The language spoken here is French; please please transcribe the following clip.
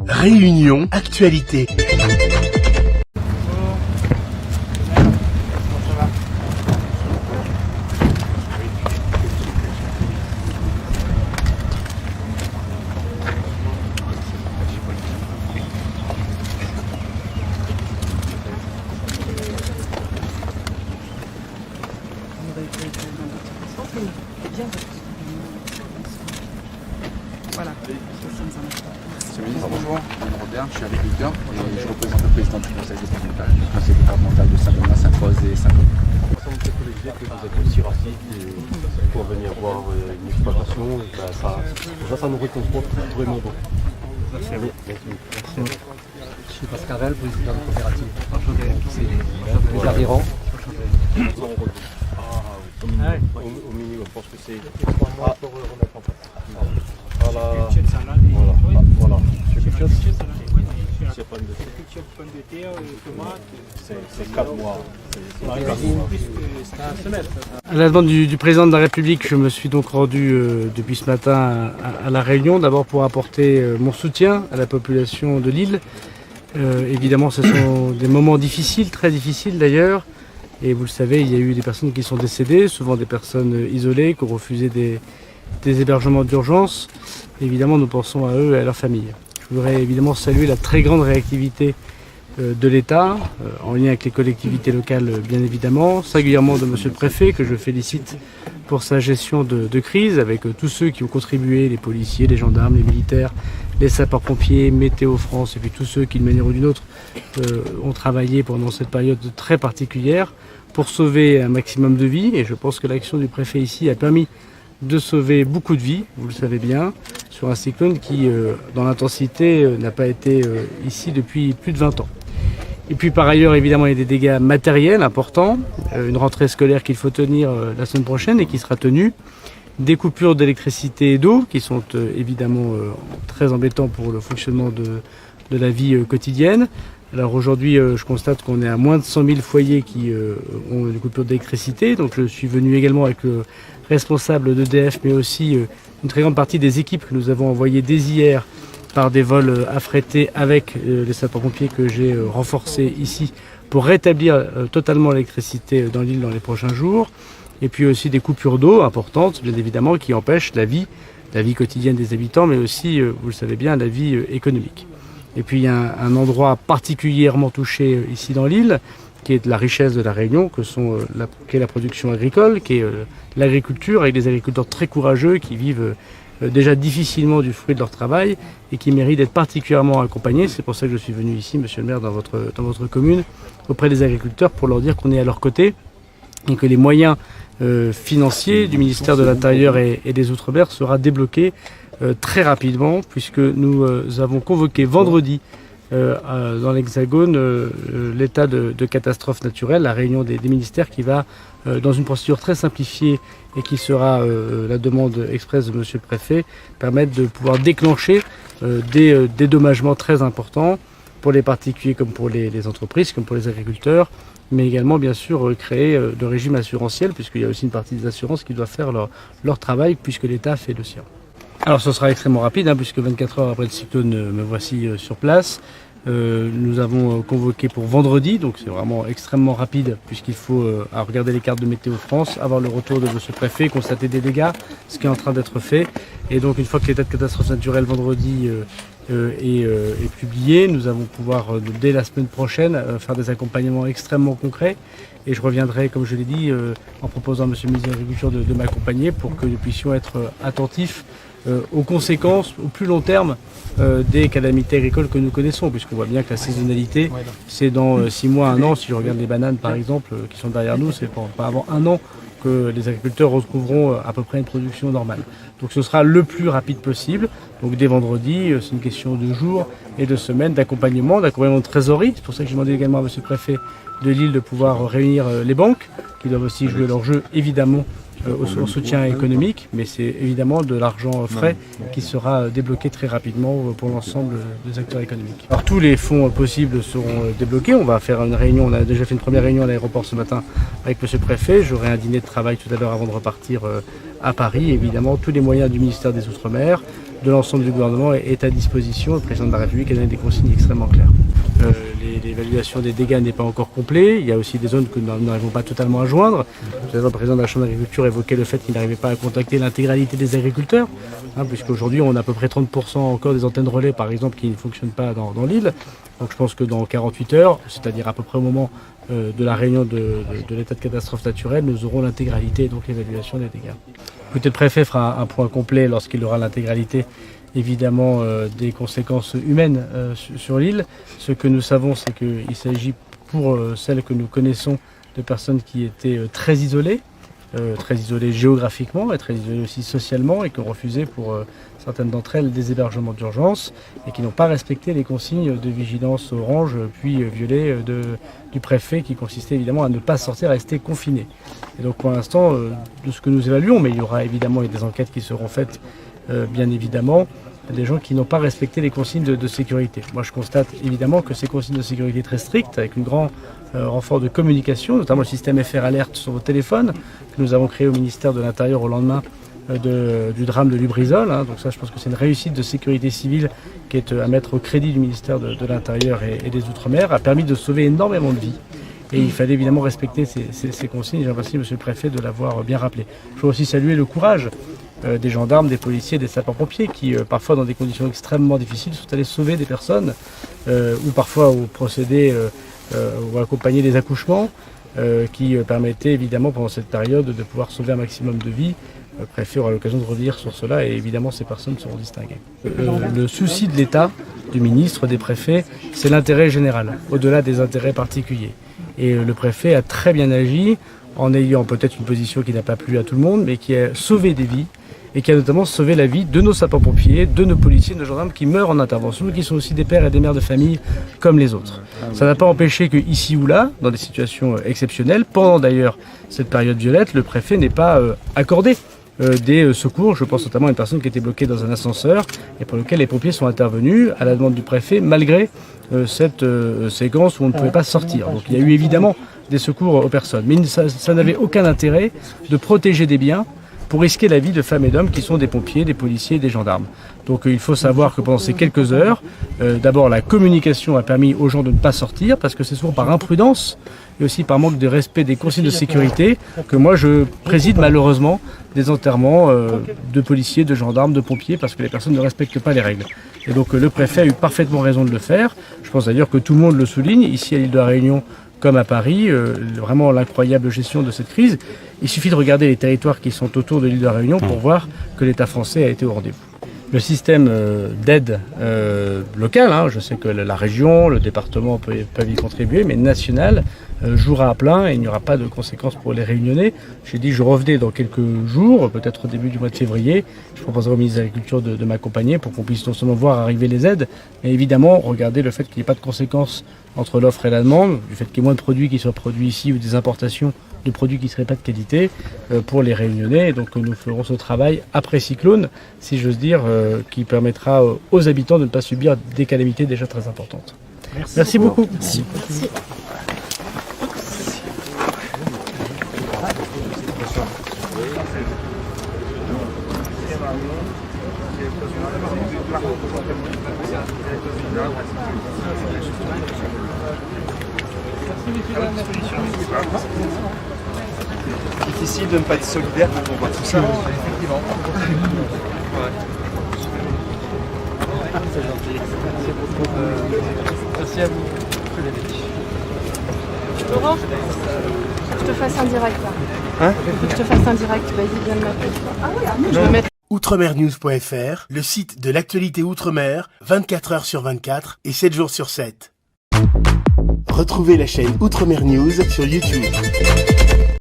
Réunion Actualité. Voilà. Monsieur le ministre, bonjour. Robert, je suis agriculteur et je représente le président du conseil départemental, du conseil départemental de Saint-Benoît, Sainte-Rose et Saint-Claude. L'ensemble collégiale que vous êtes aussi rapide pour venir voir une exploitation, ça nous réconforte vraiment beaucoup. Merci à vous. Je suis Pascal Rel, président de la coopérative. Les adhérents. Au minimum, je pense que c'est 3 mois pour remettre en place. Voilà. C'est 4 mois. À la demande du président de la République, je me suis donc rendu depuis ce matin à La Réunion, d'abord pour apporter mon soutien à la population de l'île. Évidemment, ce sont des moments difficiles, très difficiles d'ailleurs. Et vous le savez, il y a eu des personnes qui sont décédées, souvent des personnes isolées, qui ont refusé des hébergements d'urgence. Évidemment, nous pensons à eux et à leurs familles. Je voudrais évidemment saluer la très grande réactivité de l'État, en lien avec les collectivités locales bien évidemment, singulièrement de Monsieur le Préfet, que je félicite pour sa gestion de crise, avec tous ceux qui ont contribué, les policiers, les gendarmes, les militaires, les sapeurs-pompiers, Météo France, et puis tous ceux qui, d'une manière ou d'une autre, ont travaillé pendant cette période très particulière pour sauver un maximum de vies. Et je pense que l'action du préfet ici a permis de sauver beaucoup de vies, vous le savez bien, sur un cyclone qui, dans l'intensité, n'a pas été ici depuis plus de 20 ans. Et puis par ailleurs, évidemment, il y a des dégâts matériels importants, une rentrée scolaire qu'il faut tenir la semaine prochaine et qui sera tenue, des coupures d'électricité et d'eau qui sont évidemment très embêtants pour le fonctionnement de la vie quotidienne. Alors aujourd'hui, je constate qu'on est à moins de 100 000 foyers qui ont une coupure d'électricité. Donc je suis venu également avec le responsable d'EDF, mais aussi une très grande partie des équipes que nous avons envoyées dès hier par des vols affrétés avec les sapeurs-pompiers que j'ai renforcés ici pour rétablir totalement l'électricité dans l'île dans les prochains jours. Et puis aussi des coupures d'eau importantes, bien évidemment, qui empêchent la vie quotidienne des habitants, mais aussi, vous le savez bien, la vie économique. Et puis il y a un endroit particulièrement touché ici dans l'île, qui est de la richesse de la Réunion, qui est la production agricole, qui est l'agriculture, avec des agriculteurs très courageux qui vivent déjà difficilement du fruit de leur travail et qui méritent d'être particulièrement accompagnés. C'est pour ça que je suis venu ici, monsieur le maire, dans votre commune, auprès des agriculteurs, pour leur dire qu'on est à leur côté et que les moyens financiers du ministère de l'Intérieur et des Outre-mer sera débloqué très rapidement, puisque nous avons convoqué vendredi dans l'Hexagone l'état de catastrophe naturelle, la réunion des ministères qui va dans une procédure très simplifiée et qui sera la demande expresse de Monsieur le Préfet, permettre de pouvoir déclencher des dédommagements très importants pour les particuliers comme pour les entreprises, comme pour les agriculteurs, mais également bien sûr créer de régime assurantiel, puisqu'il y a aussi une partie des assurances qui doivent faire leur travail, puisque l'État fait le sien. Alors ce sera extrêmement rapide, puisque 24 heures après le cyclone, me voici sur place. Nous avons convoqué pour vendredi, donc c'est vraiment extrêmement rapide, puisqu'il faut regarder les cartes de Météo France, avoir le retour de Monsieur le Préfet, constater des dégâts, ce qui est en train d'être fait. Et donc une fois que l'état de catastrophe naturelle vendredi est publié, nous allons pouvoir dès la semaine prochaine faire des accompagnements extrêmement concrets. Et je reviendrai, comme je l'ai dit, en proposant à Monsieur le ministre de l'Agriculture de m'accompagner pour que nous puissions être attentifs aux conséquences au plus long terme des calamités agricoles que nous connaissons, puisqu'on voit bien que la saisonnalité, c'est dans 6 mois, 1 an. Si je regarde les bananes par exemple qui sont derrière nous, c'est pas avant 1 an que les agriculteurs retrouveront à peu près une production normale. Donc ce sera le plus rapide possible. Donc dès vendredi, c'est une question de jours et de semaines d'accompagnement de trésorerie. C'est pour ça que j'ai demandé également à Monsieur le Préfet de l'île de pouvoir réunir les banques, qui doivent aussi jouer leur jeu évidemment au soutien économique, mais c'est évidemment de l'argent frais qui sera débloqué très rapidement pour l'ensemble des acteurs économiques. Alors tous les fonds possibles seront débloqués. On va faire une réunion, on a déjà fait une première réunion à l'aéroport ce matin avec Monsieur le Préfet. J'aurai un dîner de travail tout à l'heure avant de repartir à Paris. Évidemment, tous les moyens du ministère des Outre-mer, de l'ensemble du gouvernement est à disposition. Le président de la République a donné des consignes extrêmement claires. L'évaluation des dégâts n'est pas encore complète. Il y a aussi des zones que nous n'arrivons pas totalement à joindre. Le président de la Chambre d'agriculture évoquait le fait qu'il n'arrivait pas à contacter l'intégralité des agriculteurs, puisqu'aujourd'hui on a à peu près 30% encore des antennes relais par exemple qui ne fonctionnent pas dans l'île. Donc je pense que dans 48 heures, c'est-à-dire à peu près au moment de la réunion de l'état de catastrophe naturelle, nous aurons l'intégralité et donc l'évaluation des dégâts. Peut-être le préfet fera un point complet lorsqu'il aura l'intégralité évidemment des conséquences humaines sur l'île. Ce que nous savons, c'est qu'il s'agit pour celles que nous connaissons de personnes qui étaient très isolées géographiquement et très isolées aussi socialement et qui ont refusé pour certaines d'entre elles des hébergements d'urgence et qui n'ont pas respecté les consignes de vigilance orange puis violet du préfet qui consistait évidemment à ne pas sortir, à rester confiné. Et donc pour l'instant, de ce que nous évaluons, mais il y aura évidemment des enquêtes qui seront faites bien évidemment, des gens qui n'ont pas respecté les consignes de sécurité. Moi je constate évidemment que ces consignes de sécurité très strictes, avec un grand renfort de communication, notamment le système FR Alert sur vos téléphones, que nous avons créé au ministère de l'Intérieur au lendemain du drame de Lubrizol. Donc ça je pense que c'est une réussite de sécurité civile qui est à mettre au crédit du ministère de l'Intérieur et des Outre-mer, a permis de sauver énormément de vies. Et il fallait évidemment respecter ces consignes. J'ai remercié Monsieur le Préfet de l'avoir bien rappelé. Je veux aussi saluer le courage des gendarmes, des policiers, des sapeurs-pompiers qui, parfois dans des conditions extrêmement difficiles, sont allés sauver des personnes ou parfois au procédé ou accompagner des accouchements qui permettaient évidemment pendant cette période de pouvoir sauver un maximum de vies. Le préfet aura l'occasion de revenir sur cela et évidemment ces personnes seront distinguées. Le souci de l'État, du ministre, des préfets, c'est l'intérêt général, au-delà des intérêts particuliers. Et le préfet a très bien agi en ayant peut-être une position qui n'a pas plu à tout le monde, mais qui a sauvé des vies et qui a notamment sauvé la vie de nos sapeurs-pompiers, de nos policiers, de nos gendarmes qui meurent en intervention, qui sont aussi des pères et des mères de famille comme les autres. Ça n'a pas empêché que ici ou là, dans des situations exceptionnelles, pendant d'ailleurs cette période violette, le préfet n'ait pas accordé des secours. Je pense notamment à une personne qui était bloquée dans un ascenseur et pour lequel les pompiers sont intervenus à la demande du préfet malgré cette séquence où on ne pouvait pas sortir. Donc il y a eu évidemment des secours aux personnes. Mais ça n'avait aucun intérêt de protéger des biens pour risquer la vie de femmes et d'hommes qui sont des pompiers, des policiers, des gendarmes. Donc il faut savoir que pendant ces quelques heures, d'abord la communication a permis aux gens de ne pas sortir parce que c'est souvent par imprudence et aussi par manque de respect des consignes de sécurité que moi je préside malheureusement des enterrements de policiers, de gendarmes, de pompiers parce que les personnes ne respectent pas les règles. Et donc le préfet a eu parfaitement raison de le faire. Je pense d'ailleurs que tout le monde le souligne, ici à l'île de la Réunion comme à Paris, vraiment l'incroyable gestion de cette crise. Il suffit de regarder les territoires qui sont autour de l'île de la Réunion pour voir que l'État français a été au rendez-vous. Le système d'aide local, je sais que la région, le département peuvent y contribuer, mais national jouera à plein et il n'y aura pas de conséquences pour les Réunionnais. J'ai dit que je revenais dans quelques jours, peut-être au début du mois de février. Je proposerai au ministre de l'Agriculture de m'accompagner pour qu'on puisse non seulement voir arriver les aides, mais évidemment regarder le fait qu'il n'y ait pas de conséquences entre l'offre et la demande, du fait qu'il y ait moins de produits qui soient produits ici ou des importations de produits qui ne seraient pas de qualité pour les Réunionnais. Et donc nous ferons ce travail après cyclone, si j'ose dire, qui permettra aux habitants de ne pas subir des calamités déjà très importantes. Merci beaucoup. Merci. Difficile de ne pas être solidaire quand on voit tout ça. Effectivement. C'est gentil. Merci beaucoup. Merci à vous. Laurent, je te fasse un direct là. Hein? Je te fasse un direct, vas-y, viens de m'appeler. Ah oui, je vais mettre. Outremernews.fr, le site de l'actualité Outre-mer, 24 heures sur 24 et 7 jours sur 7. Retrouvez la chaîne Outremer News sur YouTube.